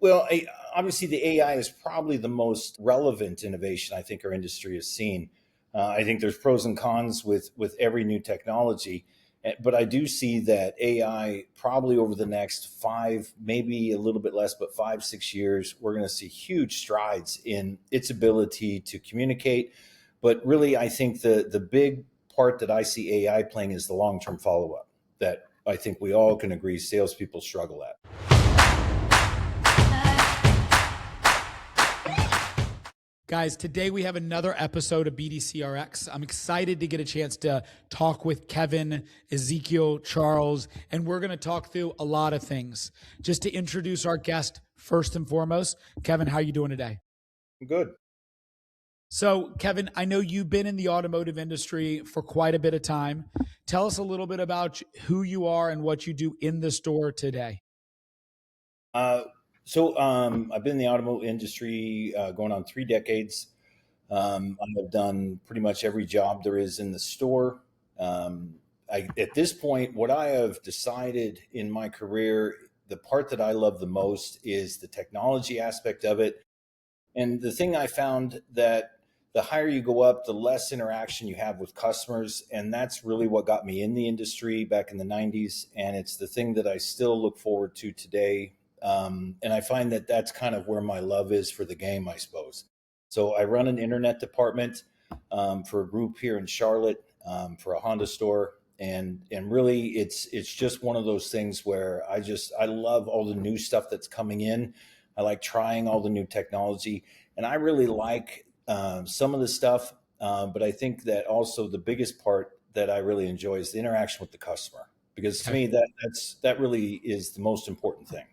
Well, obviously, the AI is probably the most relevant innovation I think our industry has seen. I think there's pros and cons with every new technology, but I do see that AI probably over the next five, maybe a little bit less, but 5, 6 years, we're going to see huge strides in its ability to communicate. But really, I think the big part that I see AI playing is the long term follow up that I think we all can agree salespeople struggle at. Guys, today we have another episode of BDC RX. I'm excited to get a chance to talk with Kevin, Ezekiel, Charles, and we're going to talk through a lot of things. Just to introduce our guest, first and foremost, Kevin, how are you doing today? I'm good. So, Kevin, I know you've been in the automotive industry for quite a bit of time. Tell us a little bit about who you are and what you do in the store today. I've been in the automotive industry going on 3 decades. I've done pretty much every job there is in the store. At this point, what I have decided in my career, the part that I love the most is the technology aspect of it. And the thing I found that the higher you go up, the less interaction you have with customers. And that's really what got me in the industry back in the 90s. And it's the thing that I still look forward to today. And I find that that's kind of where my love is for the game, I suppose. So I run an internet department for a group here in Charlotte for a Honda store. And really it's just one of those things where I love all the new stuff that's coming in. I like trying all the new technology, and I really like some of the stuff. But I think that also the biggest part that I really enjoy is the interaction with the customer, because to me that really is the most important thing.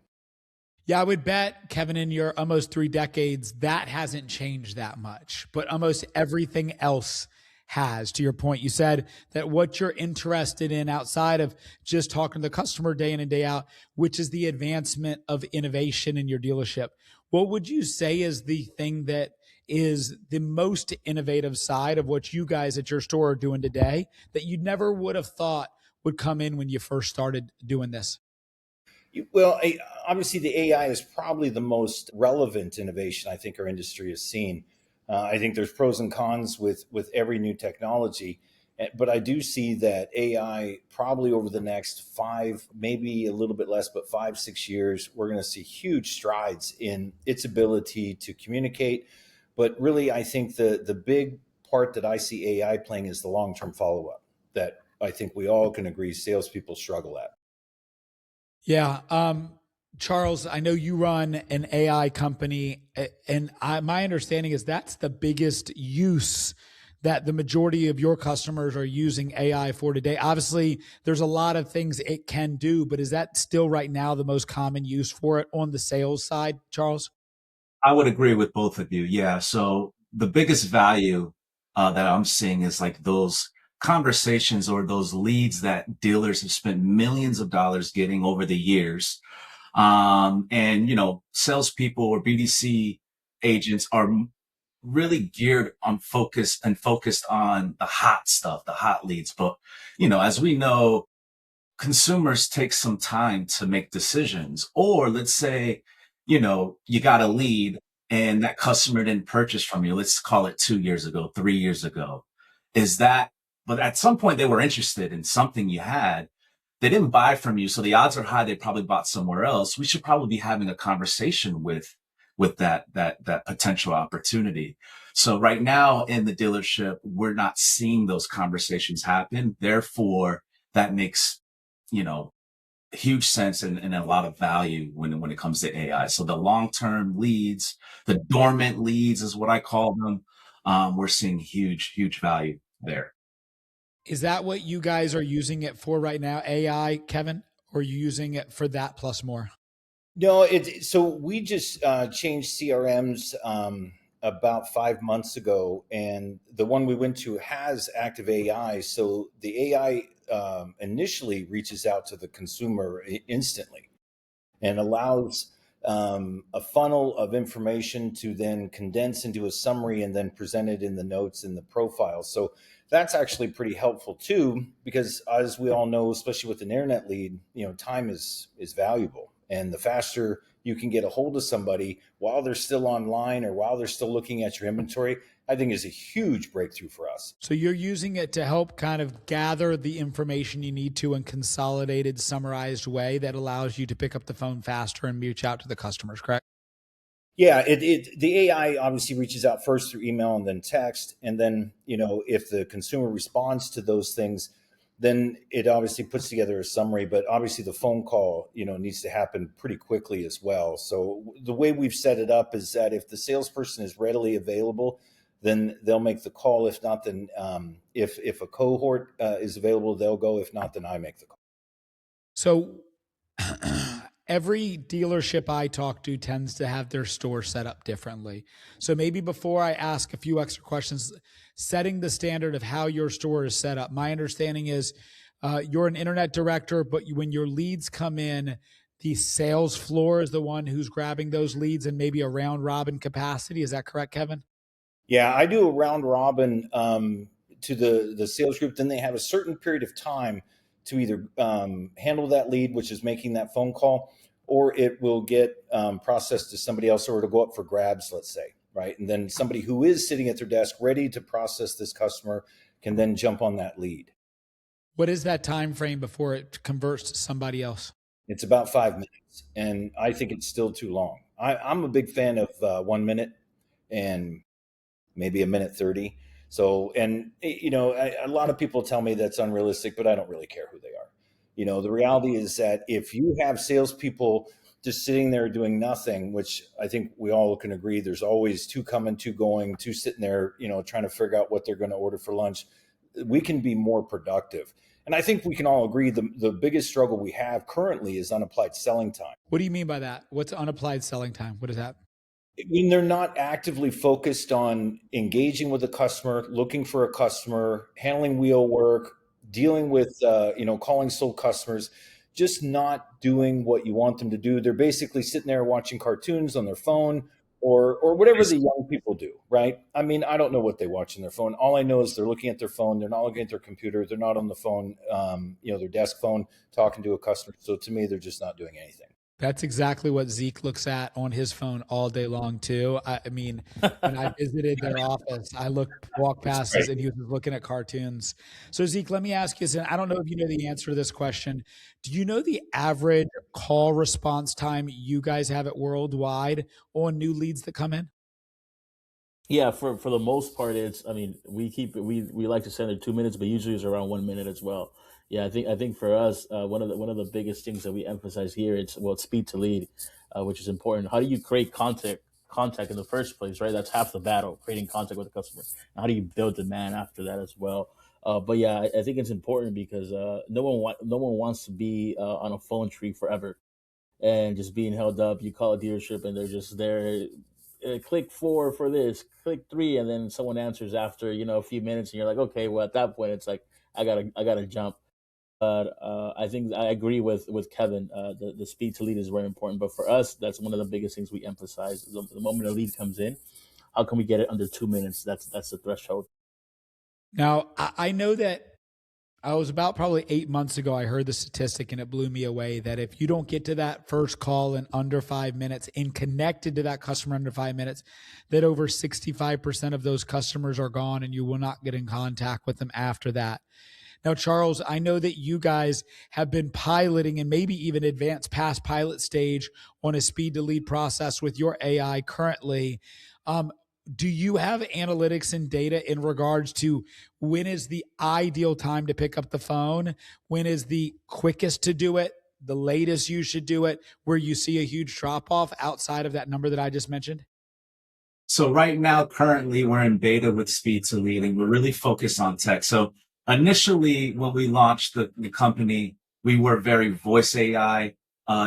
Yeah, I would bet, Kevin, in your almost 3 decades, that hasn't changed that much, but almost everything else has. To your point, you said that what you're interested in outside of just talking to the customer day in and day out, which is the advancement of innovation in your dealership. What would you say is the thing that is the most innovative side of what you guys at your store are doing today that you never would have thought would come in when you first started doing this? Well, obviously, the AI is probably the most relevant innovation I think our industry has seen. I think there's pros and cons with every new technology, but I do see that AI probably over the next five, maybe a little bit less, but 5, 6 years, we're going to see huge strides in its ability to communicate. But really, I think the big part that I see AI playing is the long term follow up that I think we all can agree salespeople struggle at. Yeah. Charles, I know you run an AI company, and my understanding is that's the biggest use that the majority of your customers are using AI for today. Obviously, there's a lot of things it can do, but is that still right now the most common use for it on the sales side, Charles? I would agree with both of you. Yeah. So the biggest value that I'm seeing is like those conversations or those leads that dealers have spent millions of dollars getting over the years. Salespeople or BDC agents are really geared on focused on the hot stuff, the hot leads. But, as we know, consumers take some time to make decisions. Or let's say, you got a lead and that customer didn't purchase from you. Let's call it 2 years ago, 3 years ago. But at some point they were interested in something you had. They didn't buy from you. So the odds are high they probably bought somewhere else. We should probably be having a conversation with that potential opportunity. So right now in the dealership, we're not seeing those conversations happen. Therefore, that makes, huge sense and a lot of value when it comes to AI. So the long-term leads, the dormant leads is what I call them. We're seeing huge value there. Is that what you guys are using it for right now, AI, Kevin? Or are you using it for that plus more? No, so we just changed CRMs about 5 months ago, and the one we went to has active AI. So the AI initially reaches out to the consumer instantly and allows a funnel of information to then condense into a summary and then present it in the notes in the profile. So that's actually pretty helpful too, because as we all know, especially with an internet lead, time is valuable. And the faster you can get a hold of somebody while they're still online or while they're still looking at your inventory, I think is a huge breakthrough for us. So you're using it to help kind of gather the information you need to in consolidated, summarized way that allows you to pick up the phone faster and reach out to the customers, correct? Yeah, the AI obviously reaches out first through email and then text, and then if the consumer responds to those things, then it obviously puts together a summary. But obviously, the phone call needs to happen pretty quickly as well. So the way we've set it up is that if the salesperson is readily available, then they'll make the call. If not, then if a cohort is available, they'll go. If not, then I make the call. So every dealership I talk to tends to have their store set up differently. So maybe before I ask a few extra questions, setting the standard of how your store is set up. My understanding is you're an internet director, but when your leads come in, the sales floor is the one who's grabbing those leads and maybe a round robin capacity. Is that correct, Kevin? Yeah, I do a round robin to the sales group. Then they have a certain period of time to either handle that lead, which is making that phone call, or it will get processed to somebody else, or it'll go up for grabs, let's say, right? And then somebody who is sitting at their desk ready to process this customer can then jump on that lead. What is that time frame before it converts to somebody else? It's about 5 minutes, and I think it's still too long. I'm a big fan of 1 minute and maybe a minute 30. So, and a lot of people tell me that's unrealistic, but I don't really care who they are. The reality is that if you have salespeople just sitting there doing nothing, which I think we all can agree, there's always two coming, two going, two sitting there, trying to figure out what they're going to order for lunch, we can be more productive. And I think we can all agree the biggest struggle we have currently is unapplied selling time. What do you mean by that? What's unapplied selling time? What is that? When they're not actively focused on engaging with the customer, looking for a customer, handling wheel work, dealing with, calling sold customers, just not doing what you want them to do. They're basically sitting there watching cartoons on their phone or whatever the young people do, right? I mean, I don't know what they watch on their phone. All I know is they're looking at their phone. They're not looking at their computer. They're not on the phone, their desk phone, talking to a customer. So to me, they're just not doing anything. That's exactly what Zeke looks at on his phone all day long too. I mean, when I visited their office, I walked past this and he was looking at cartoons. So Zeke, let me ask you this, and I don't know if you know the answer to this question. Do you know the average call response time you guys have at worldwide on new leads that come in? Yeah, for the most part, we like to send it 2 minutes, but usually it's around 1 minute as well. Yeah, I think for us, one of the biggest things that we emphasize here, it's speed to lead, which is important. How do you create contact in the first place, right? That's half the battle, creating contact with the customer. And how do you build demand after that as well? But yeah, I think it's important because no one wants to be on a phone tree forever and just being held up. You call a dealership and they're just there. Click 4 for this, click 3, and then someone answers after a few minutes, and you're like, okay, well at that point it's like I gotta jump. But I think I agree with Kevin. The speed to lead is very important. But for us, that's one of the biggest things we emphasize. The moment a lead comes in, how can we get it under 2 minutes? That's the threshold. Now, I know that I was about probably 8 months ago, I heard the statistic and it blew me away that if you don't get to that first call in under 5 minutes and connected to that customer under 5 minutes, that over 65% of those customers are gone and you will not get in contact with them after that. Now, Charles, I know that you guys have been piloting and maybe even advanced past pilot stage on a speed to lead process with your AI currently. Do you have analytics and data in regards to when is the ideal time to pick up the phone? When is the quickest to do it? The latest you should do it, where you see a huge drop off outside of that number that I just mentioned? So right now, currently, we're in beta with speed to lead, and we're really focused on tech. So initially, when we launched the company, we were very voice AI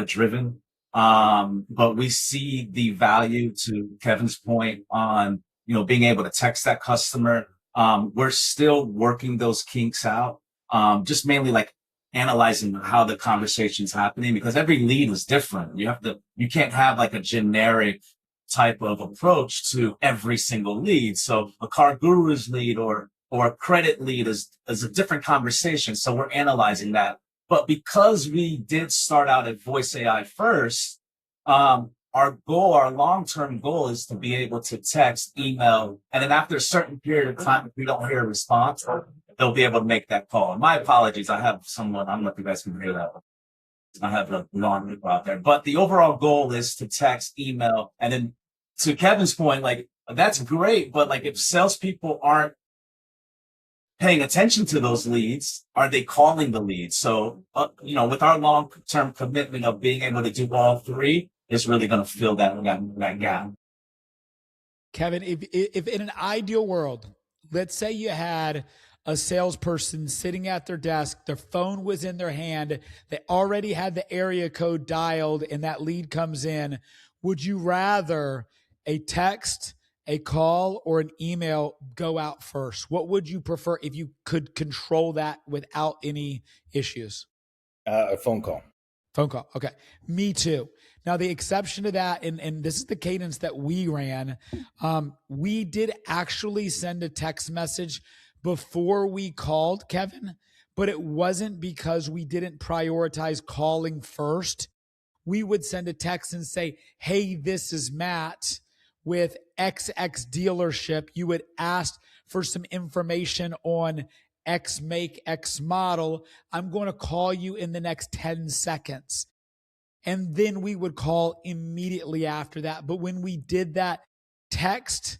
driven. But we see the value, to Kevin's point, on being able to text that customer. We're still working those kinks out, just mainly like analyzing how the conversation's happening, because every lead is different. You can't have like a generic type of approach to every single lead. So a car guru's lead or a credit lead is a different conversation. So we're analyzing that. But because we did start out at voice AI first, Our goal, our long-term goal is to be able to text, email, and then after a certain period of time, if we don't hear a response, they'll be able to make that call. And my apologies, I have someone, I don't know if you guys can hear that. I have the lawn people out there, but the overall goal is to text, email, and then to Kevin's point, like that's great, but like if salespeople aren't paying attention to those leads, are they calling the leads? So, with our long-term commitment of being able to do all three, is really going to fill that gap. Kevin, if in an ideal world, let's say you had a salesperson sitting at their desk, their phone was in their hand, they already had the area code dialed, and that lead comes in, would you rather a text, a call, or an email go out first? What would you prefer if you could control that without any issues? A phone call. Phone call. Okay. Me too. Now, the exception to that, and this is the cadence that we ran, we did actually send a text message before we called, Kevin, but it wasn't because we didn't prioritize calling first. We would send a text and say, hey, this is Matt with XX dealership. You would ask for some information on X make, X model. I'm going to call you in the next 10 seconds. And then we would call immediately after that. But when we did that text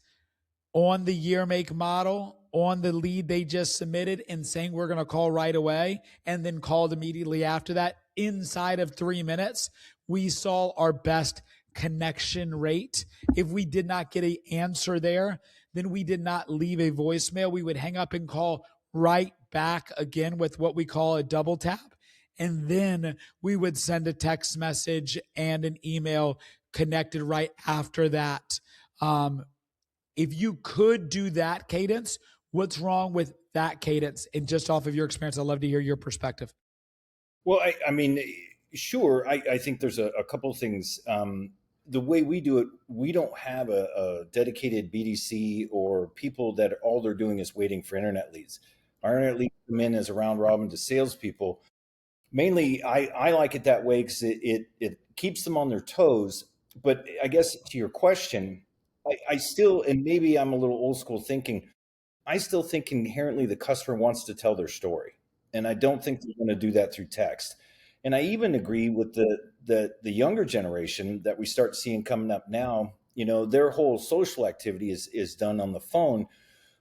on the year, make, model, on the lead they just submitted and saying we're going to call right away, and then called immediately after that, inside of 3 minutes, we saw our best connection rate. If we did not get an answer there, then we did not leave a voicemail. We would hang up and call right back again with what we call a double tap. And then we would send a text message and an email connected right after that. If you could do that cadence, what's wrong with that cadence? And just off of your experience, I'd love to hear your perspective. Well, I mean, sure. I think there's a couple of things. The way we do it, we don't have a dedicated BDC or people that all they're doing is waiting for internet leads. Our internet leads come in as a round robin to salespeople. Mainly, I like it that way because it keeps them on their toes. But I guess to your question, I still, and maybe I'm a little old school thinking, I still think inherently the customer wants to tell their story. And I don't think they're going to do that through text. And I even agree with the younger generation that we start seeing coming up now. Their whole social activity is done on the phone.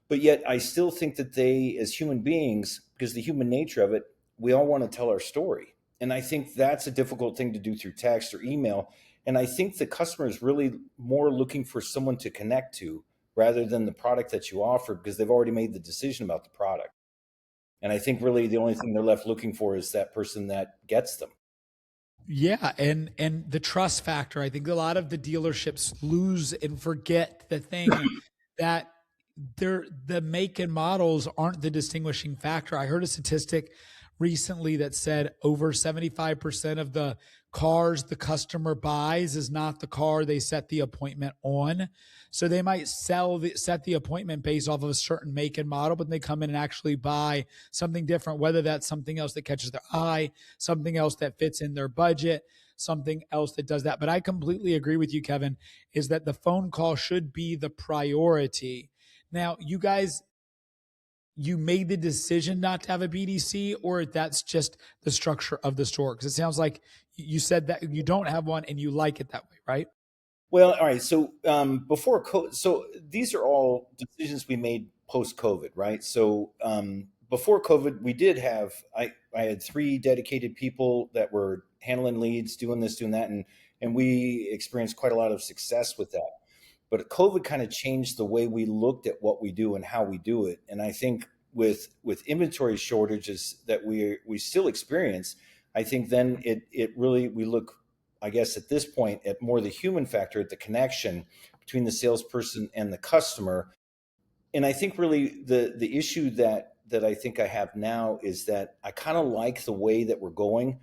But yet I still think that they, as human beings, because the human nature of it, we all want to tell our story. And I think that's a difficult thing to do through text or email. And I think the customer is really more looking for someone to connect to rather than the product that you offer, because they've already made the decision about the product. And I think really the only thing they're left looking for is that person that gets them. Yeah, and the trust factor. I think a lot of the dealerships lose and forget the thing that the make and models aren't the distinguishing factor. I heard a statistic recently that said over 75% of the cars the customer buys is not the car they set the appointment on. So they might set the appointment based off of a certain make and model, but they come in and actually buy something different, whether that's something else that catches their eye, something else that fits in their budget, something else that does that. But I completely agree with you, Kevin, is that the phone call should be the priority. Now, you guys, you made the decision not to have a BDC, or that's just the structure of the store? Because it sounds like you said that you don't have one and you like it that way, right? Well, all right. So before COVID, so these are all decisions we made post COVID, right? So before COVID, we did have I had 3 dedicated people that were handling leads, doing this, doing that, and we experienced quite a lot of success with that. But COVID kind of changed the way we looked at what we do and how we do it. And I think with inventory shortages that we still experience, I think then it really, we look, I guess at this point, at more the human factor, at the connection between the salesperson and the customer. And I think really the issue that I think I have now is that I kind of like the way that we're going.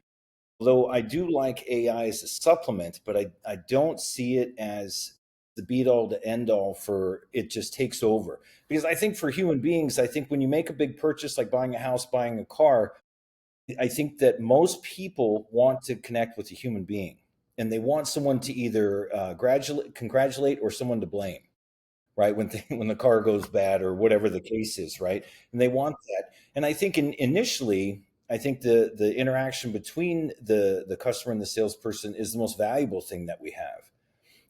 Although I do like AI as a supplement, but I don't see it as the beat all to end all for it just takes over. Because I think for human beings, I think when you make a big purchase like buying a house, buying a car, I think that most people want to connect with a human being. and they want someone to either congratulate or someone to blame, right? When the car goes bad or whatever the case is, right? And they want that. And I think initially, I think the interaction between the customer and the salesperson is the most valuable thing that we have.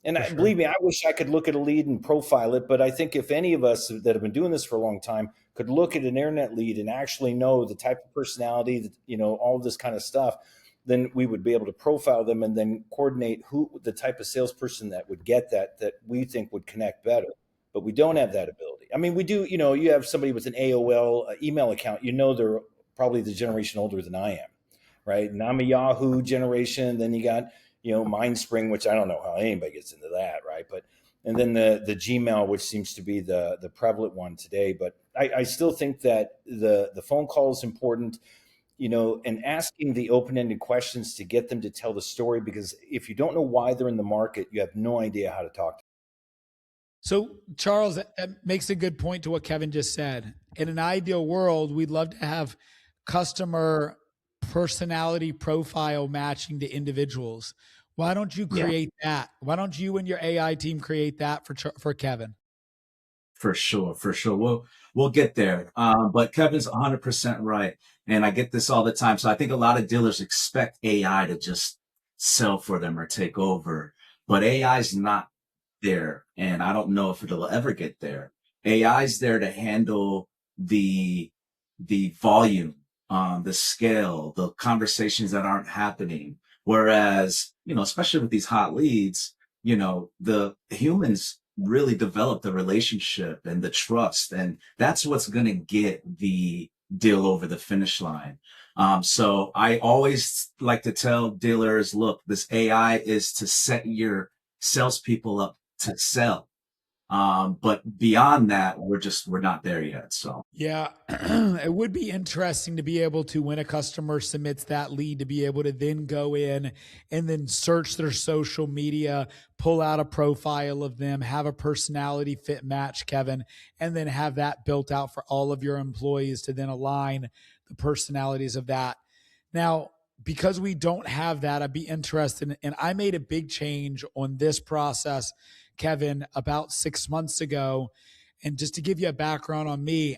And For sure. believe me, I wish I could look at a lead and profile it, but I think if any of us that have been doing this for a long time could look at an internet lead and actually know the type of personality, all of this kind of stuff, then we would be able to profile them and then coordinate who the type of salesperson that would get that we think would connect better. But we don't have that ability. I mean, we do. You have somebody with an AOL email account. They're probably the generation older than I am, right? And I'm a Yahoo generation. Then you got MindSpring, which I don't know how anybody gets into that, right? But and then the Gmail, which seems to be the prevalent one today. But I still think that the phone call is important, and asking the open-ended questions to get them to tell the story. Because if you don't know why they're in the market, you have no idea how to talk to them. So, Charles, that makes a good point to what Kevin just said. In an ideal world, we'd love to have customer personality profile matching to individuals. Why don't you create that? Why don't you and your AI team create that for Kevin? For sure, for sure. We'll get there. But Kevin's 100% right, and I get this all the time. So I think a lot of dealers expect AI to just sell for them or take over, but AI is not there, and I don't know if it'll ever get there. AI is there to handle the volume, the scale, the conversations that aren't happening. Whereas, especially with these hot leads, the humans really develop the relationship and the trust, and that's what's going to get the deal over the finish line. So I always like to tell dealers, look, this AI is to set your salespeople up to sell. But beyond that, we're not there yet. So Yeah, it would be interesting to be able to, when a customer submits that lead, to be able to then go in and then search their social media, pull out a profile of them, have a personality fit match, Kevin, and then have that built out for all of your employees to then align the personalities of that. Now, because we don't have that, I'd be interested and I made a big change on this process, Kevin, about 6 months ago. And just to give you a background on me,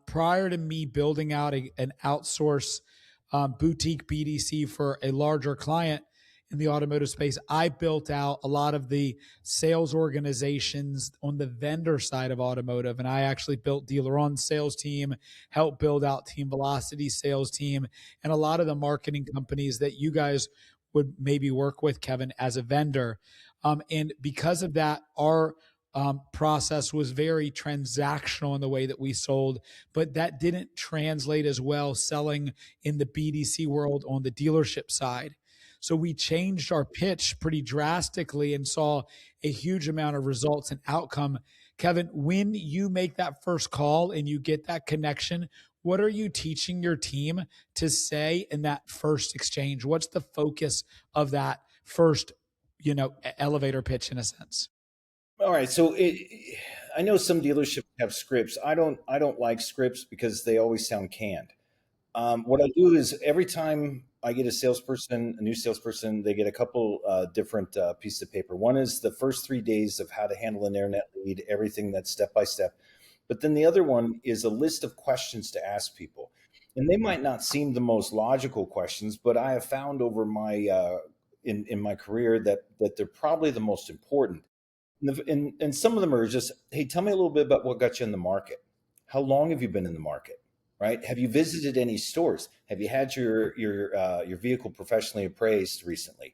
prior to me building out an outsource boutique BDC for a larger client in the automotive space, I built out a lot of the sales organizations on the vendor side of automotive. And I actually built Dealer On sales team, helped build out Team Velocity sales team, and a lot of the marketing companies that you guys would maybe work with, Kevin, as a vendor. And because of that, our process was very transactional in the way that we sold, but that didn't translate as well selling in the BDC world on the dealership side. So we changed our pitch pretty drastically and saw a huge amount of results and outcome. Kevin, when you make that first call and you get that connection, what are you teaching your team to say in that first exchange? What's the focus of that first, elevator pitch in a sense? All right, so I know some dealerships have scripts. I don't like scripts because they always sound canned. What I do is every time I get a new salesperson, they get a couple different pieces of paper. One is the first 3 days of how to handle an internet lead, everything that's step by step. But then the other one is a list of questions to ask people. And they might not seem the most logical questions, but I have found over my in my career that they're probably the most important. And some of them are just, hey, tell me a little bit about what got you in the market. How long have you been in the market? Right? Have you visited any stores? Have you had your vehicle professionally appraised recently?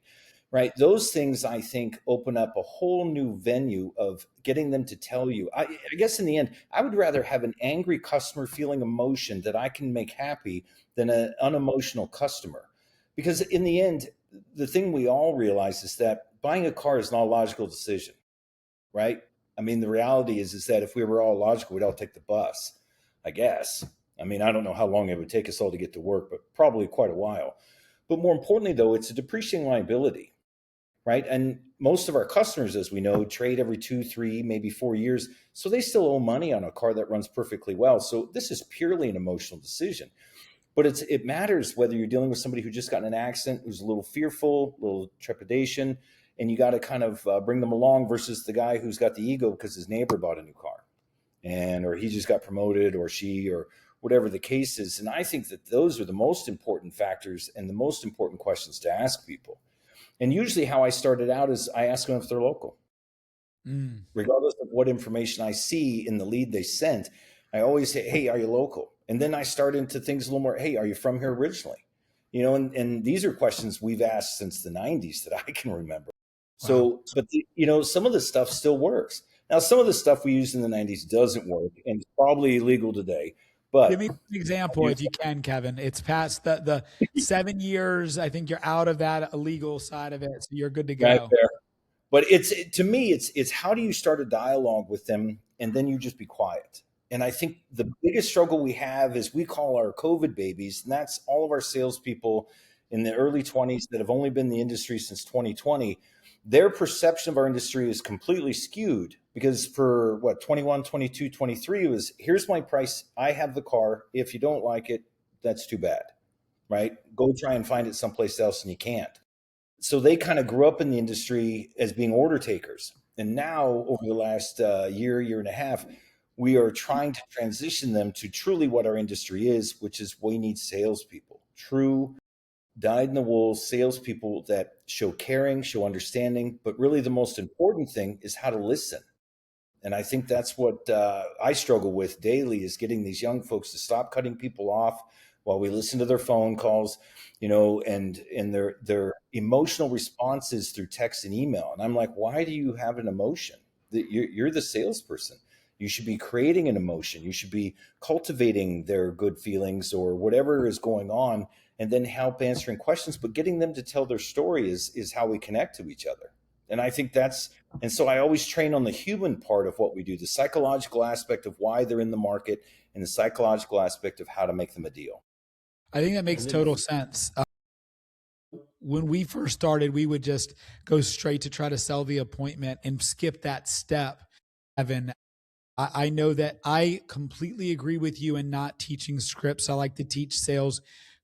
Right? Those things I think open up a whole new venue of getting them to tell you. I guess in the end, I would rather have an angry customer feeling emotion that I can make happy than an unemotional customer. Because in the end, the thing we all realize is that buying a car is not a logical decision, right? I mean, the reality is that if we were all logical, we'd all take the bus, I guess. I mean, I don't know how long it would take us all to get to work, but probably quite a while. But more importantly, though, it's a depreciating liability, right? And most of our customers, as we know, trade every 2, 3, maybe 4 years. So they still owe money on a car that runs perfectly well. So this is purely an emotional decision. But it matters whether you're dealing with somebody who just got in an accident, who's a little fearful, a little trepidation, and you got to kind of bring them along versus the guy who's got the ego because his neighbor bought a new car, and or he just got promoted, or she, or whatever the case is. And I think that those are the most important factors and the most important questions to ask people. And usually how I started out is I ask them if they're local. Regardless of what information I see in the lead they sent, I always say, hey, are you local? And then I start into things a little more, hey, are you from here originally? And these are questions we've asked since the 90s that I can remember. Wow. So, but some of the stuff still works. Now, some of the stuff we used in the 90s doesn't work and it's probably illegal today. But give me an example if you can, Kevin. It's past the 7 years. I think you're out of that illegal side of it, so you're good to go. Right there. But to me, it's how do you start a dialogue with them and then you just be quiet. And I think the biggest struggle we have is we call our COVID babies, and that's all of our salespeople in the early 20s that have only been in the industry since 2020. Their perception of our industry is completely skewed because for 21, 22, 23 was, here's my price. I have the car. If you don't like it, that's too bad, right? Go try and find it someplace else and you can't. So they kind of grew up in the industry as being order takers. And now over the last year and a half, we are trying to transition them to truly what our industry is, which is we need salespeople, true dyed-in-the-wool salespeople that show caring, show understanding. But really the most important thing is how to listen. And I think that's what I struggle with daily is getting these young folks to stop cutting people off while we listen to their phone calls, and their emotional responses through text and email. And I'm like, why do you have an emotion? You're the salesperson. You should be creating an emotion. You should be cultivating their good feelings or whatever is going on, and then help answering questions. But getting them to tell their story is how we connect to each other. And I think and so I always train on the human part of what we do, the psychological aspect of why they're in the market and the psychological aspect of how to make them a deal. I think that makes total sense. When we first started, we would just go straight to try to sell the appointment and skip that step. Evan, I know that I completely agree with you in not teaching scripts. I like to teach sales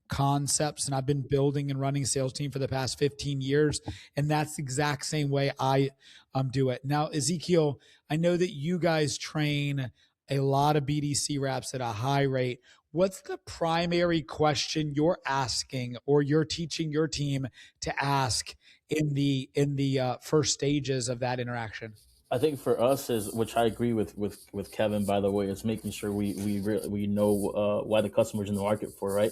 concepts, and I've been building and running a sales team for the past 15 years. And that's the exact same way I do it. Now, Ezekiel, I know that you guys train a lot of BDC reps at a high rate. What's the primary question you're asking or you're teaching your team to ask in the first stages of that interaction? I think for us is, which I agree with Kevin, by the way, is making sure we know why the customer's in the market for, right?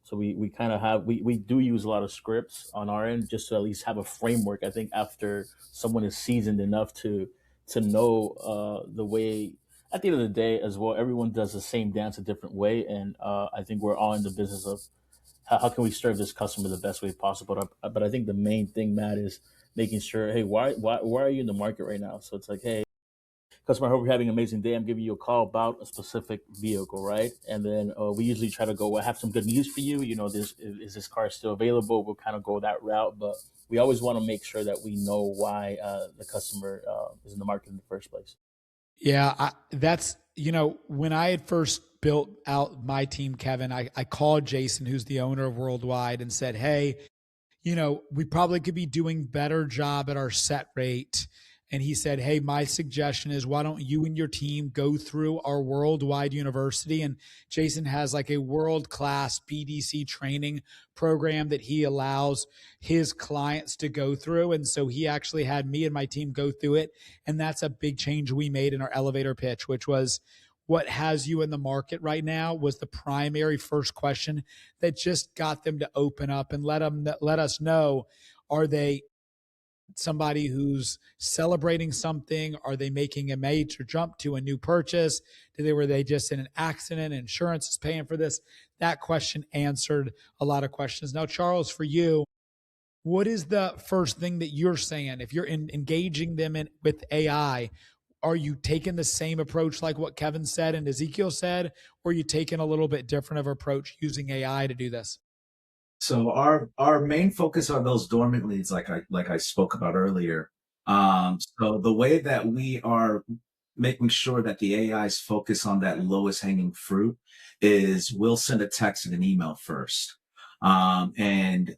So we kind of we do use a lot of scripts on our end just to at least have a framework. I think after someone is seasoned enough to know the way, at the end of the day as well, everyone does the same dance a different way. And I think we're all in the business of how can we serve this customer the best way possible. But I think the main thing, Matt, is making sure, hey, why are you in the market right now? So it's like, hey, customer, I hope you're having an amazing day. I'm giving you a call about a specific vehicle, right? And then we usually try to go, I have some good news for you. Is this car still available? We'll kind of go that route. But we always want to make sure that we know why the customer is in the market in the first place. Yeah, that's, when I had first built out my team, Kevin, I called Jason, who's the owner of Worldwide, and said, hey, we probably could be doing better job at our set rate. And he said, hey, my suggestion is, why don't you and your team go through our Worldwide University? And Jason has like a world-class BDC training program that he allows his clients to go through. And so he actually had me and my team go through it. And that's a big change we made in our elevator pitch, which was, what has you in the market right now, was the primary first question that just got them to open up and let us know, are they somebody who's celebrating something? Are they making a major jump to a new purchase? Were they just in an accident? Insurance is paying for this. That question answered a lot of questions. Now, Charles, for you, what is the first thing that you're saying? If you're engaging them with AI, are you taking the same approach like what Kevin said and Ezekiel said, or are you taking a little bit different of approach using AI to do this? So our main focus are those dormant leads, like I spoke about earlier. So the way that we are making sure that the AIs focus on that lowest hanging fruit is we'll send a text and an email first. And,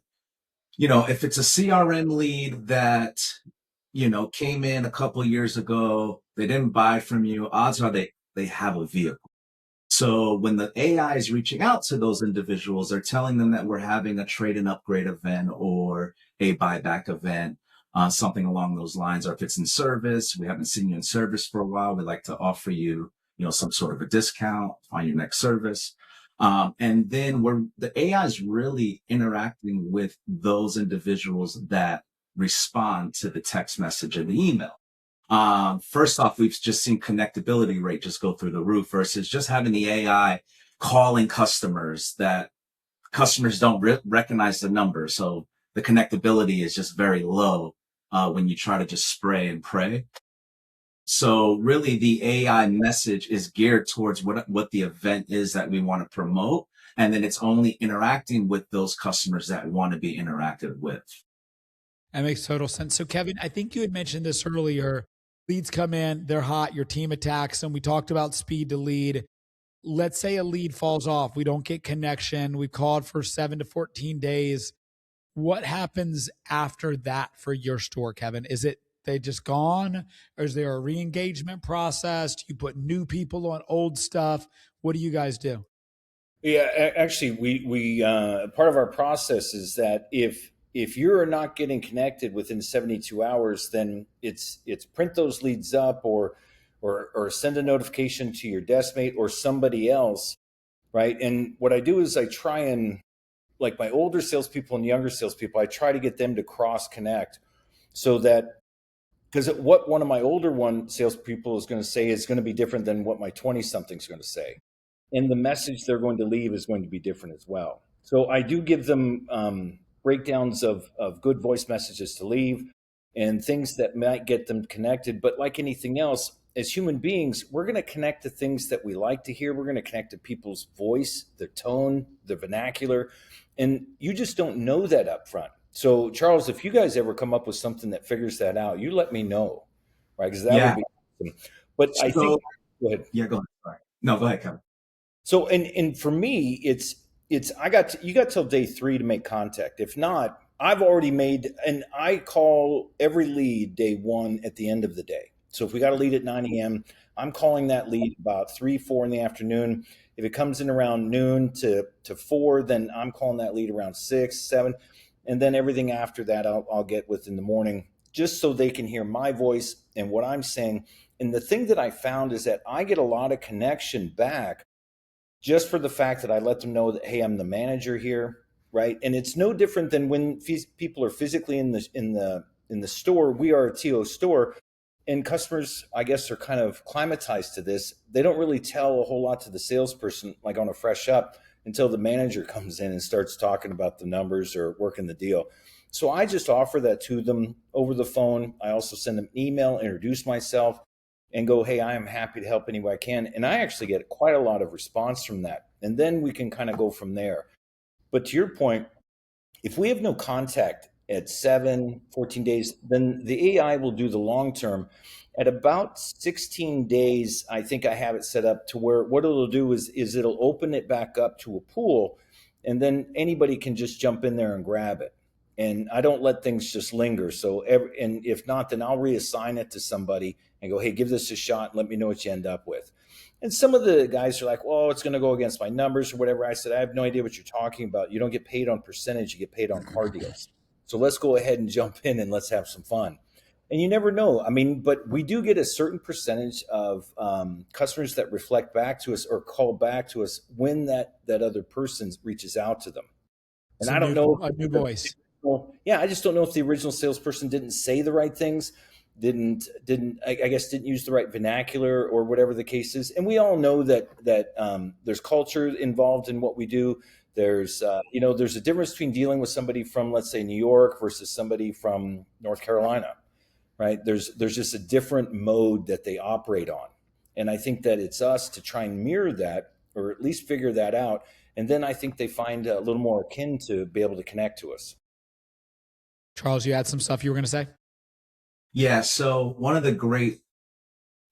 if it's a CRM lead that, came in a couple years ago, they didn't buy from you, odds are they have a vehicle. So when the AI is reaching out to those individuals, they're telling them that we're having a trade and upgrade event or a buyback event, something along those lines. Or if it's in service, we haven't seen you in service for a while, we'd like to offer you, some sort of a discount on your next service. And then the AI is really interacting with those individuals that respond to the text message and the email. First off, we've just seen connectability rate just go through the roof versus just having the AI calling customers that customers don't recognize the number. So the connectability is just very low when you try to just spray and pray. So really the AI message is geared towards what the event is that we want to promote. And then it's only interacting with those customers that want to be interacted with. That makes total sense. So Kevin, I think you had mentioned this earlier. Leads come in, they're hot, your team attacks them. We talked about speed to lead. Let's say a lead falls off. We don't get connection. We called for 7 to 14 days. What happens after that for your store, Kevin? Is it they just gone? Or is there a re-engagement process? Do you put new people on old stuff? What do you guys do? Yeah, actually, we part of our process is that if you're not getting connected within 72 hours, then it's print those leads up or send a notification to your desk mate or somebody else, right? And what I do is I try and, like my older salespeople and younger salespeople, I try to get them to cross connect so that, because what one of my older salespeople is going to say is going to be different than what my 20 something's going to say. And the message they're going to leave is going to be different as well. So I do give them breakdowns of good voice messages to leave and things that might get them connected. But like anything else, as human beings, we're going to connect to things that we like to hear. We're going to connect to people's voice, their tone, their vernacular. And you just don't know that up front. So Charles, if you guys ever come up with something that figures that out, you let me know, right? Because that would be awesome. But I think, go ahead. Yeah, go ahead. Sorry. No, go ahead, Kevin. So, and for me, you got till day 3 to make contact. If not, I've already made, and I call every lead day 1 at the end of the day. So if we got a lead at 9 a.m., I'm calling that lead about 3, 4 in the afternoon. If it comes in around noon to 4, then I'm calling that lead around 6, 7. And then everything after that, I'll get with in the morning, just so they can hear my voice and what I'm saying. And the thing that I found is that I get a lot of connection back just for the fact that I let them know that, hey, I'm the manager here, right? And it's no different than when people are physically in the store. We are a TO store, and customers, I guess, are kind of climatized to this. They don't really tell a whole lot to the salesperson, like on a fresh up, until the manager comes in and starts talking about the numbers or working the deal. So I just offer that to them over the phone. I also send them an email, introduce myself, and go, hey, I am happy to help any way I can. And I actually get quite a lot of response from that. And then we can kind of go from there. But to your point, if we have no contact at 7, 14 days, then the AI will do the long term. At about 16 days, I think I have it set up to where what it'll do is it'll open it back up to a pool, and then anybody can just jump in there and grab it. And I don't let things just linger. So, and if not, then I'll reassign it to somebody and go, hey, give this a shot and let me know what you end up with. And some of the guys are like, well, it's going to go against my numbers or whatever. I said, I have no idea what you're talking about. You don't get paid on percentage, you get paid on car deals. So let's go ahead and jump in and let's have some fun. And you never know. I mean, but we do get a certain percentage of customers that reflect back to us or call back to us when that other person reaches out to them. And So I don't know. a new voice. Yeah, I just don't know if the original salesperson didn't say the right things, didn't use the right vernacular or whatever the case is. And we all know that there's culture involved in what we do. There's there's a difference between dealing with somebody from, let's say, New York versus somebody from North Carolina, right? There's just a different mode that they operate on. And I think that it's us to try and mirror that, or at least figure that out. And then I think they find a little more akin to be able to connect to us. Charles, you had some stuff you were going to say? Yeah. So one of the great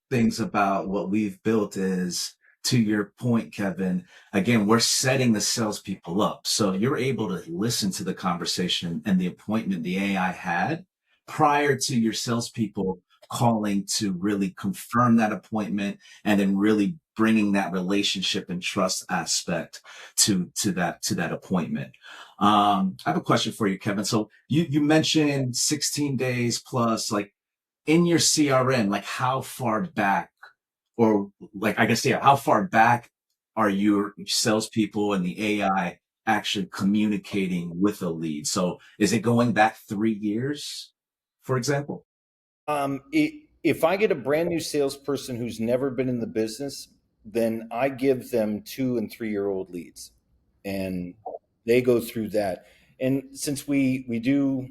things about what we've built is, to your point, Kevin, again, we're setting the salespeople up. So you're able to listen to the conversation and the appointment the AI had prior to your salespeople calling to really confirm that appointment, and then really bringing that relationship and trust aspect to that appointment. I have a question for you, Kevin. So you mentioned 16 days plus, like in your CRM, like how far back, or like I guess, yeah, how far back are your salespeople and the AI actually communicating with a lead? So is it going back 3 years, for example? If I get a brand new salesperson who's never been in the business, then I give them 2 and 3 year old leads, and they go through that. And since we do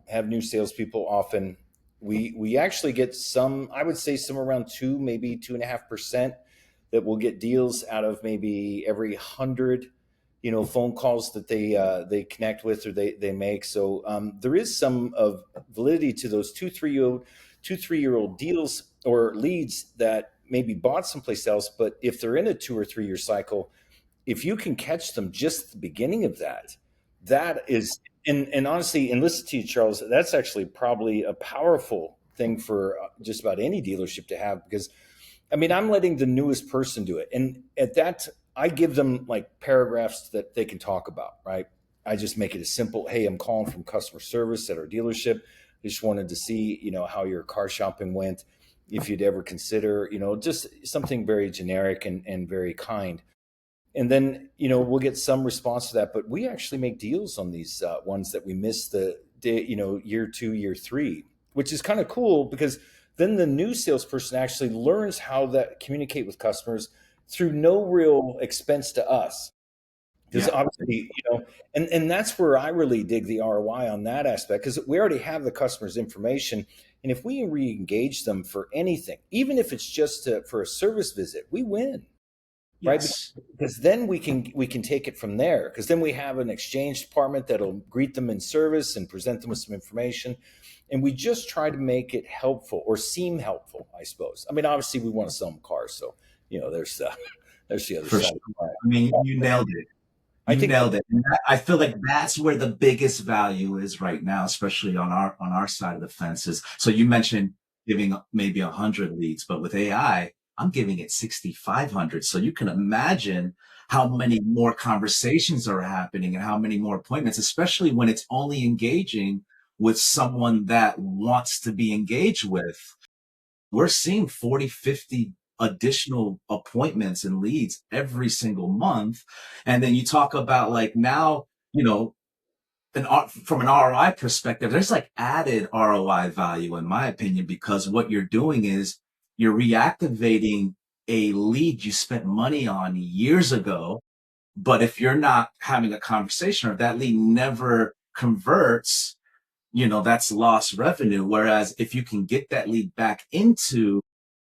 have new salespeople often, we actually get some. I would say some around 2, maybe 2.5% that will get deals out of maybe every 100 phone calls that they connect with or they make. So there is some of validity to those 2 3 year old deals or leads that maybe bought someplace else, but if they're in a 2 or 3 year cycle, if you can catch them just at the beginning of that, that is, and honestly, and listen to you, Charles, that's actually probably a powerful thing for just about any dealership to have, because I mean, I'm letting the newest person do it. And at that, I give them like paragraphs that they can talk about, right? I just make it as simple. Hey, I'm calling from customer service at our dealership. I just wanted to see, how your car shopping went. If you'd ever consider, just something very generic and very kind. And then, we'll get some response to that, but we actually make deals on these ones that we missed the day, year 2, year 3, which is kind of cool, because then the new salesperson actually learns how to communicate with customers through no real expense to us. Because Yeah. obviously, and that's where I really dig the ROI on that aspect, because we already have the customer's information. And if we re-engage them for anything, even if it's just for a service visit, we win, right? Yes. Because then we can take it from there, because then we have an exchange department that'll greet them in service and present them with some information, and we just try to make it helpful or seem helpful, I suppose. I mean, obviously we want to sell them cars, so there's the other For side. sure. I mean, you nailed it. I You think nailed it. And I feel like that's where the biggest value is right now, especially on our side of the fences. So you mentioned giving maybe 100 leads, but with AI, I'm giving it 6,500. So you can imagine how many more conversations are happening and how many more appointments, especially when it's only engaging with someone that wants to be engaged with. We're seeing 40, 50 additional appointments and leads every single month. And then you talk about, like, now, from an ROI perspective, there's like added ROI value, in my opinion, because what you're doing is you're reactivating a lead you spent money on years ago. But if you're not having a conversation, or if that lead never converts, that's lost revenue. Whereas if you can get that lead back into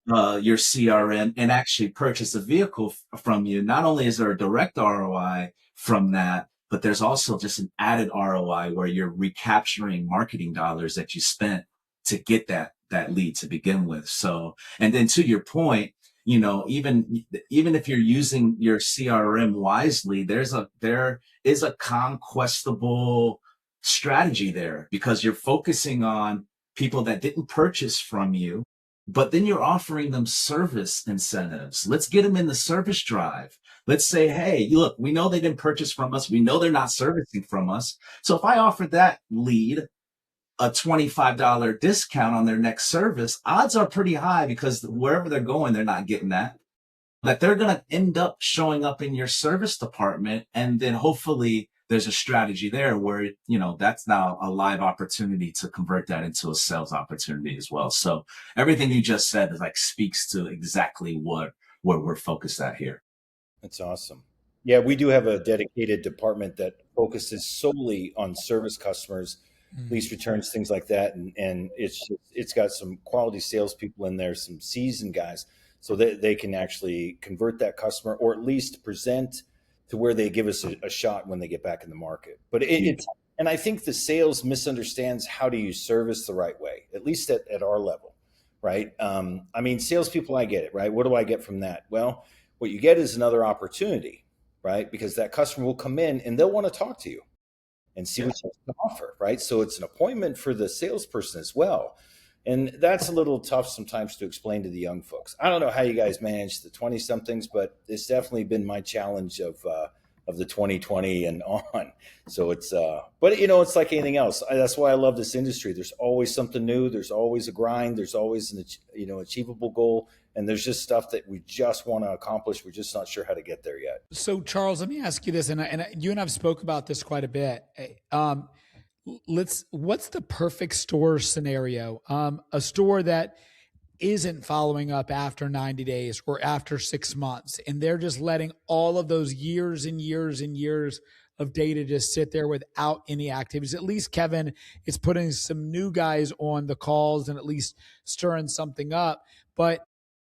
your CRM and actually purchase a vehicle from you, not only is there a direct ROI from that, but there's also just an added ROI where you're recapturing marketing dollars that you spent to get that lead to begin with. So, and then to your point, even if you're using your CRM wisely, there is a conquestable strategy there, because you're focusing on people that didn't purchase from you, but then you're offering them service incentives. Let's get them in the service drive. Let's say, hey, look, we know they didn't purchase from us. We know they're not servicing from us. So if I offer that lead a $25 discount on their next service, odds are pretty high, because wherever they're going, they're not getting that they're going to end up showing up in your service department. And then hopefully there's a strategy there where, that's now a live opportunity to convert that into a sales opportunity as well. So everything you just said is like speaks to exactly where we're focused at here. that's awesome. Yeah, we do have a dedicated department that focuses solely on service customers, lease returns, things like that, and it's got some quality salespeople in there, some seasoned guys, so that they can actually convert that customer, or at least present to where they give us a shot when they get back in the market. But it's, and I think the sales misunderstands how to use service the right way, at least at our level, right? I mean, salespeople, I get it, right? What do I get from that? Well, what you get is another opportunity, right? Because that customer will come in and they'll want to talk to you and see what you have to offer, right? So it's an appointment for the salesperson as well. And that's a little tough sometimes to explain to the young folks. I don't know how you guys manage the 20 somethings, but it's definitely been my challenge of the 2020 and on. So but it's like anything else. That's why I love this industry. There's always something new. There's always a grind. There's always an, achievable goal. And there's just stuff that we just want to accomplish. We're just not sure how to get there yet. So, Charles, let me ask you this, and you and I've spoke about this quite a bit. What's the perfect store scenario? A store that isn't following up after 90 days or after 6 months, and they're just letting all of those years and years and years of data just sit there without any activities. At least Kevin is putting some new guys on the calls and at least stirring something up. But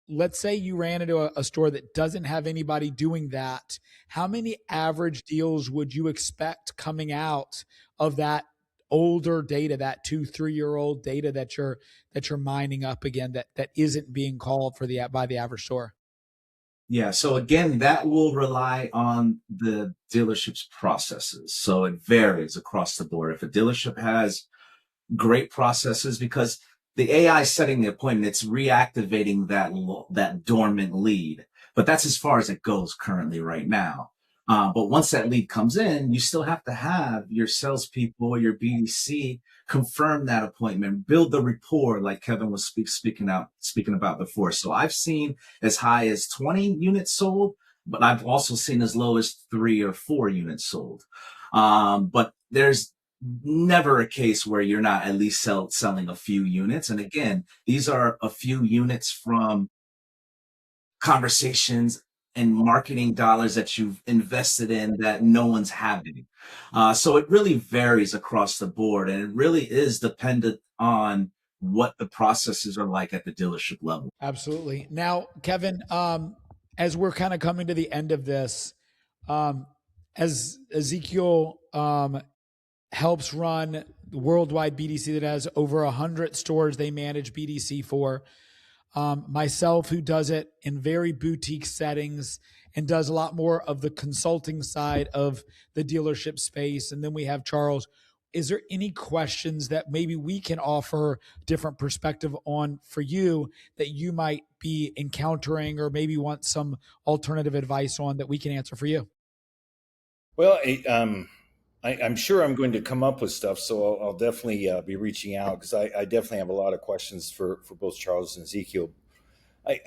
let's say you ran into a store that doesn't have anybody doing that. How many average deals would you expect coming out of that older data, that 2-3-year-old data that you're mining up again, that isn't being called by the average store? Yeah. So again, that will rely on the dealership's processes. So it varies across the board. If a dealership has great processes, because the AI setting the appointment, it's reactivating that dormant lead, but that's as far as it goes currently right now. But once that lead comes in, you still have to have your salespeople or your BDC confirm that appointment, build the rapport, like Kevin was speaking about before. So I've seen as high as 20 units sold, but I've also seen as low as 3 or 4 units sold. But there's never a case where you're not at least selling a few units. And again, these are a few units from conversations and marketing dollars that you've invested in that no one's having. So it really varies across the board, and it really is dependent on what the processes are like at the dealership level. Absolutely. Now, Kevin, as we're kind of coming to the end of this, as Ezekiel helps run the worldwide BDC that has over 100 stores they manage BDC for. Myself, who does it in very boutique settings and does a lot more of the consulting side of the dealership space. And then we have Charles. Is there any questions that maybe we can offer different perspective on for you that you might be encountering or maybe want some alternative advice on that we can answer for you? Well, I'm sure I'm going to come up with stuff, so I'll definitely be reaching out because I definitely have a lot of questions for both Charles and Ezekiel.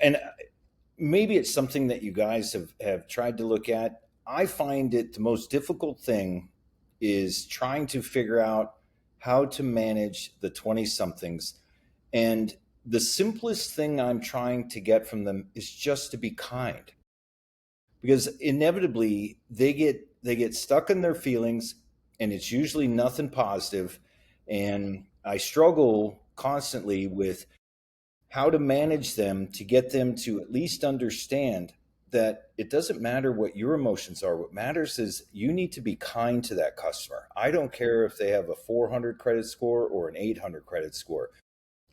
And maybe it's something that you guys have tried to look at. I find it the most difficult thing is trying to figure out how to manage the 20 somethings. And the simplest thing I'm trying to get from them is just to be kind, because inevitably they get stuck in their feelings, and it's usually nothing positive. And I struggle constantly with how to manage them to get them to at least understand that it doesn't matter what your emotions are. What matters is you need to be kind to that customer. I don't care if they have a 400 credit score or an 800 credit score.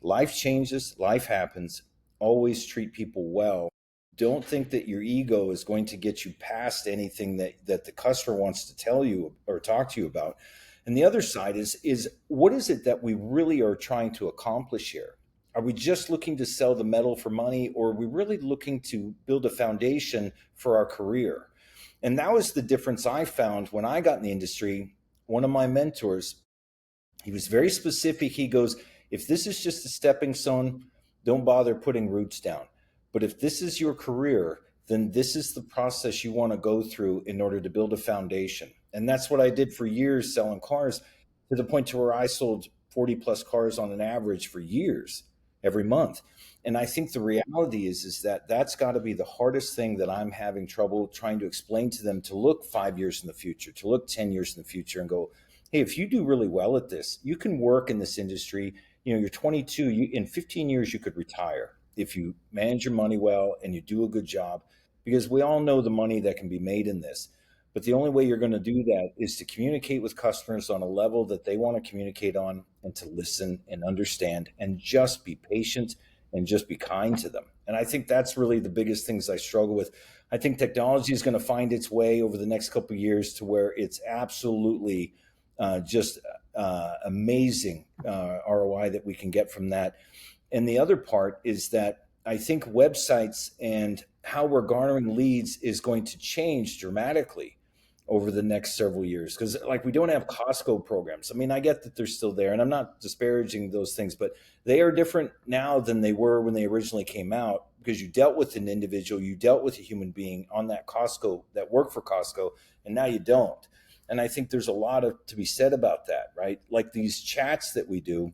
Life changes, life happens. Always treat people well. Don't think that your ego is going to get you past anything that the customer wants to tell you or talk to you about. And the other side is what is it that we really are trying to accomplish here? Are we just looking to sell the metal for money, or are we really looking to build a foundation for our career? And that was the difference I found when I got in the industry. One of my mentors, he was very specific. He goes, if this is just a stepping stone, don't bother putting roots down. But if this is your career, then this is the process you want to go through in order to build a foundation. And that's what I did for years, selling cars, to the point to where I sold 40 plus cars on an average for years, every month. And I think the reality is that that's got to be the hardest thing that I'm having trouble trying to explain to them, to look 5 years in the future, to look 10 years in the future and go, hey, if you do really well at this, you can work in this industry. You're 22, in 15 years, you could retire if you manage your money well and you do a good job, because we all know the money that can be made in this. But the only way you're going to do that is to communicate with customers on a level that they want to communicate on, and to listen and understand and just be patient and just be kind to them. And I think that's really the biggest things I struggle with. I think technology is going to find its way over the next couple of years to where it's absolutely just amazing ROI that we can get from that. And the other part is that I think websites and how we're garnering leads is going to change dramatically over the next several years, because like we don't have Costco programs. I mean, I get that they're still there, and I'm not disparaging those things, but they are different now than they were when they originally came out, because you dealt with an individual, you dealt with a human being on that Costco that worked for Costco, and now you don't. And I think there's a lot to be said about that, right? Like these chats that we do,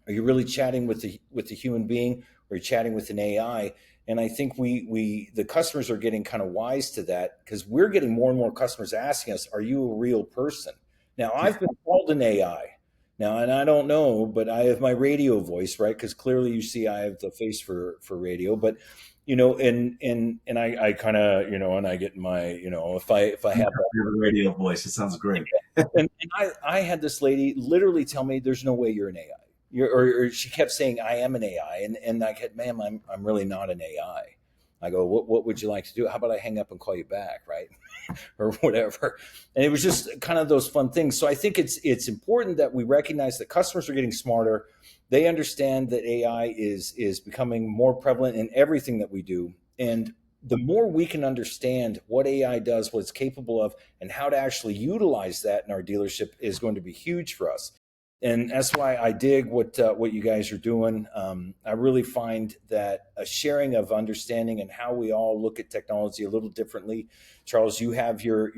are you really chatting with the human being, or are you chatting with an AI? And I think the customers are getting kind of wise to that, because we're getting more and more customers asking us, "Are you a real person?" Now, I've been called an AI now, and I don't know, but I have my radio voice, right? Because clearly, you see, I have the face for radio, but and I kind of and I get my if I have a radio voice, it sounds great. and I had this lady literally tell me, "There's no way you're an AI." Or she kept saying, "I am an AI," and I said, "Ma'am, I'm really not an AI." I go, "What would you like to do? How about I hang up and call you back, right?" Or whatever. And it was just kind of those fun things. So I think it's important that we recognize that customers are getting smarter. They understand that AI is becoming more prevalent in everything that we do, and the more we can understand what AI does, what it's capable of, and how to actually utilize that in our dealership is going to be huge for us. And that's why I dig what you guys are doing. I really find that a sharing of understanding and how we all look at technology a little differently. Charles, you have your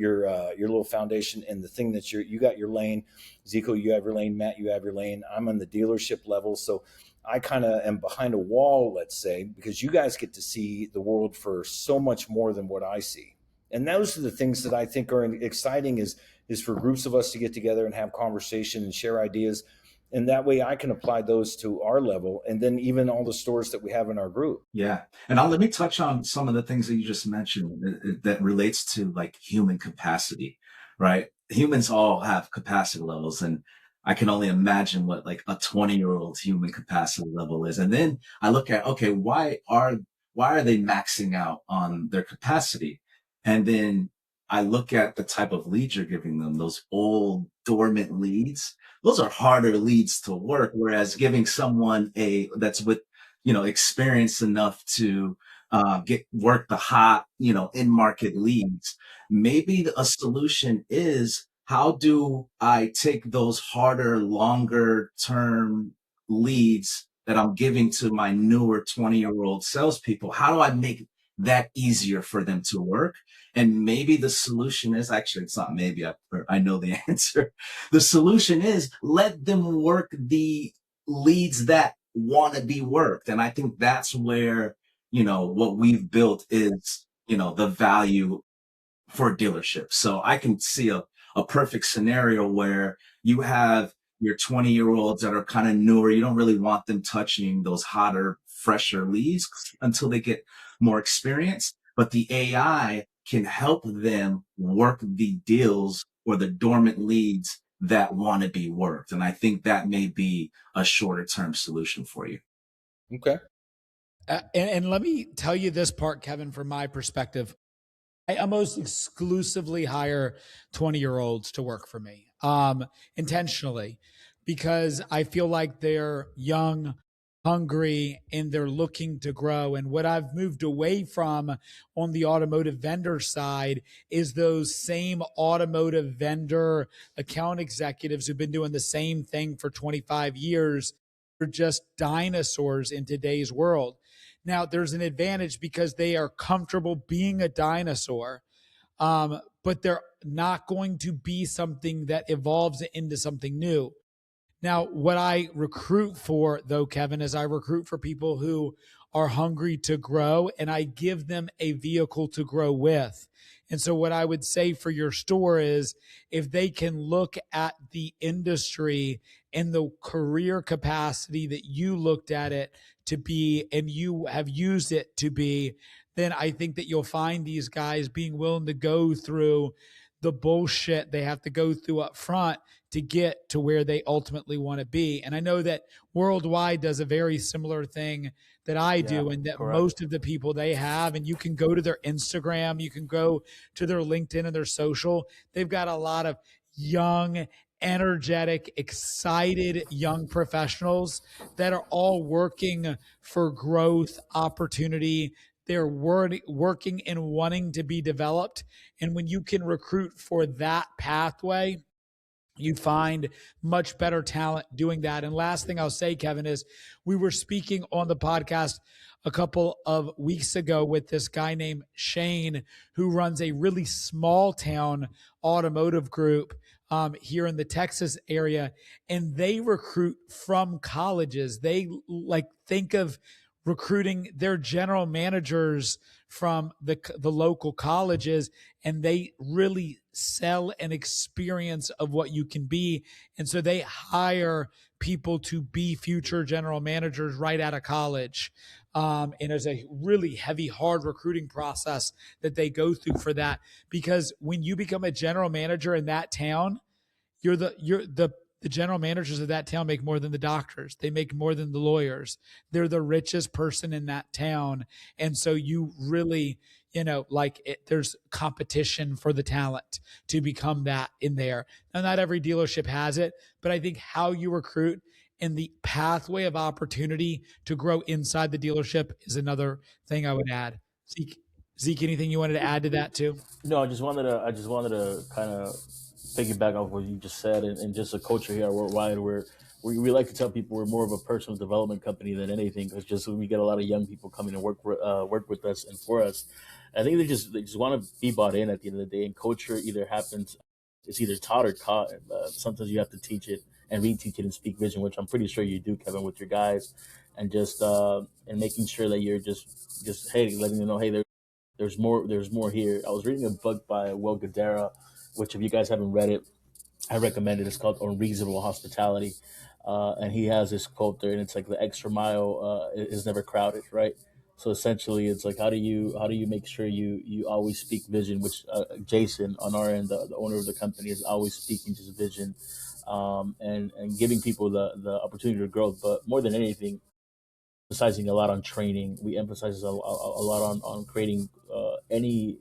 little foundation and the thing that you got your lane. Zico, you have your lane. Matt, you have your lane. I'm on the dealership level, so I kind of am behind a wall, let's say, because you guys get to see the world for so much more than what I see. And those are the things that I think are exciting is for groups of us to get together and have conversation and share ideas. And that way I can apply those to our level, and then even all the stores that we have in our group. Yeah. And let me touch on some of the things that you just mentioned that relates to like human capacity, right? Humans all have capacity levels, and I can only imagine what like a 20-year-old human capacity level is. And then I look at, okay, why are they maxing out on their capacity? And then I look at the type of leads you're giving them, those old dormant leads. Those are harder leads to work. Whereas giving someone that's with, experience enough to work the hot, in market leads. Maybe a solution is, how do I take those harder, longer term leads that I'm giving to my newer 20-year-old salespeople? How do I make that easier for them to work? And maybe the solution is, actually, it's not maybe, I know the answer. The solution is, let them work the leads that want to be worked. And I think that's where, what we've built is, the value for dealerships. So I can see a perfect scenario where you have your 20-year-olds that are kind of newer. You don't really want them touching those hotter, fresher leads until they get more experience. But the AI can help them work the deals or the dormant leads that want to be worked. And I think that may be a shorter term solution for you. Okay. And let me tell you this part, Kevin, from my perspective. I almost exclusively hire 20-year-olds to work for me, intentionally, because I feel like they're young, hungry, and they're looking to grow. And what I've moved away from on the automotive vendor side is those same automotive vendor account executives who've been doing the same thing for 25 years. They're just dinosaurs in today's world. Now, there's an advantage because they are comfortable being a dinosaur, but they're not going to be something that evolves into something new. Now, what I recruit for, though, Kevin, is I recruit for people who are hungry to grow, and I give them a vehicle to grow with. And so what I would say for your store is, if they can look at the industry and the career capacity that you looked at it to be, and you have used it to be, then I think that you'll find these guys being willing to go through the bullshit they have to go through up front to get to where they ultimately want to be. And I know that Worldwide does a very similar thing that I do, and that correct. most of the people they have, and you can go to their Instagram, you can go to their LinkedIn and their social, they've got a lot of young, energetic, excited young professionals that are all working for growth, opportunity. They're working and wanting to be developed. And when you can recruit for that pathway, you find much better talent doing that. And last thing I'll say, Kevin, is we were speaking on the podcast a couple of weeks ago with this guy named Shane, who runs a really small town automotive group here in the Texas area. And they recruit from colleges. They think of recruiting their general managers from the local colleges, and they really sell an experience of what you can be. And so they hire people to be future general managers right out of college. And there's a really heavy, hard recruiting process that they go through for that, because when you become a general manager in that town, the general managers of that town make more than the doctors. They make more than the lawyers. They're the richest person in that town. And so you really, there's competition for the talent to become that in there. Now, not every dealership has it, but I think how you recruit and the pathway of opportunity to grow inside the dealership is another thing I would add. Zeke, anything you wanted to add to that too? No, I just wanted to kind of piggyback off what you just said, and just a culture here at Worldwide where we like to tell people we're more of a personal development company than anything, because just we get a lot of young people coming to work with us and for us. I think they just want to be bought in at the end of the day, and culture either happens, it's either taught or caught. Sometimes you have to teach it and reteach it and speak vision, which I'm pretty sure you do, Kevin, with your guys, and just and making sure that you're just hey, letting them know, hey, there's more here. I was reading a book by Will Guidara, which if you guys haven't read it, I recommend it. It's called Unreasonable Hospitality. And he has this quote there, and it's like the extra mile is never crowded, right? So essentially, it's like how do you make sure you always speak vision, which Jason on our end, the owner of the company, is always speaking just vision, and giving people the opportunity to grow. But more than anything, emphasizing a lot on training. We emphasize a lot on creating any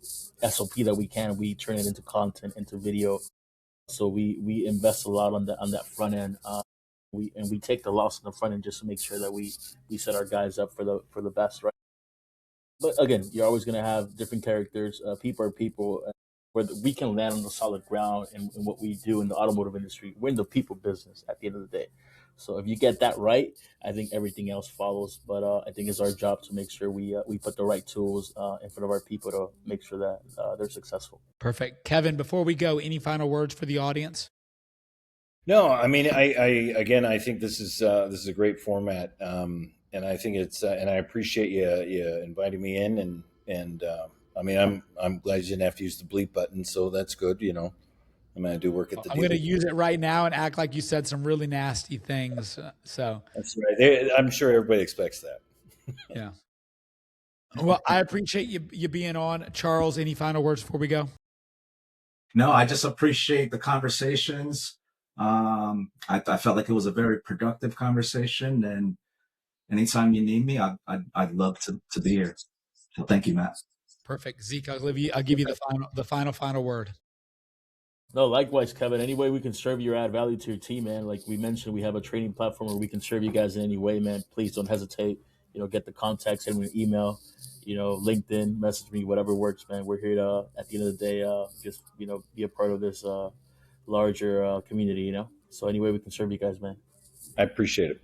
SOP that we can. We turn it into content, into video. So we invest a lot on that front end. We take the loss on the front end just to make sure that we set our guys up for the best, right? But again, you're always going to have different characters. People are people. Where we can land on the solid ground in what we do in the automotive industry. We're in the people business at the end of the day. So if you get that right, I think everything else follows. But I think it's our job to make sure we put the right tools in front of our people to make sure that they're successful. Perfect. Kevin, before we go, any final words for the audience? No, I mean, I think this is a great format, and I think it's and I appreciate you inviting me in, and I mean, I'm glad you didn't have to use the bleep button, so that's good. I mean, I do work at the. I'm going to use it right now and act like you said some really nasty things. So that's right. I'm sure everybody expects that. Yeah. Well, I appreciate you being on, Charles. Any final words before we go? No, I just appreciate the conversations. I felt like it was a very productive conversation, and anytime you need me, I'd love to be here. So thank you, Matt. Perfect. Zeke, I'll give you the final word. No, likewise, Kevin. Any way we can serve you or add value to your team, man. Like we mentioned, we have a training platform where we can serve you guys in any way, man. Please don't hesitate. Get the contacts, send me an email, LinkedIn, message me, whatever works, man. We're here to, at the end of the day, just, be a part of this larger community, So any way we can serve you guys, man. I appreciate it.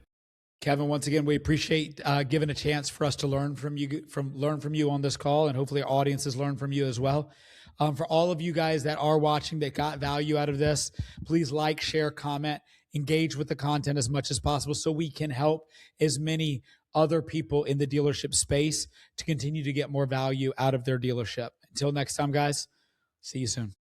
Kevin, once again, we appreciate giving a chance for us to learn from you on this call, and hopefully our audiences learn from you as well. For all of you guys that are watching that got value out of this, please like, share, comment, engage with the content as much as possible so we can help as many other people in the dealership space to continue to get more value out of their dealership. Until next time, guys, see you soon.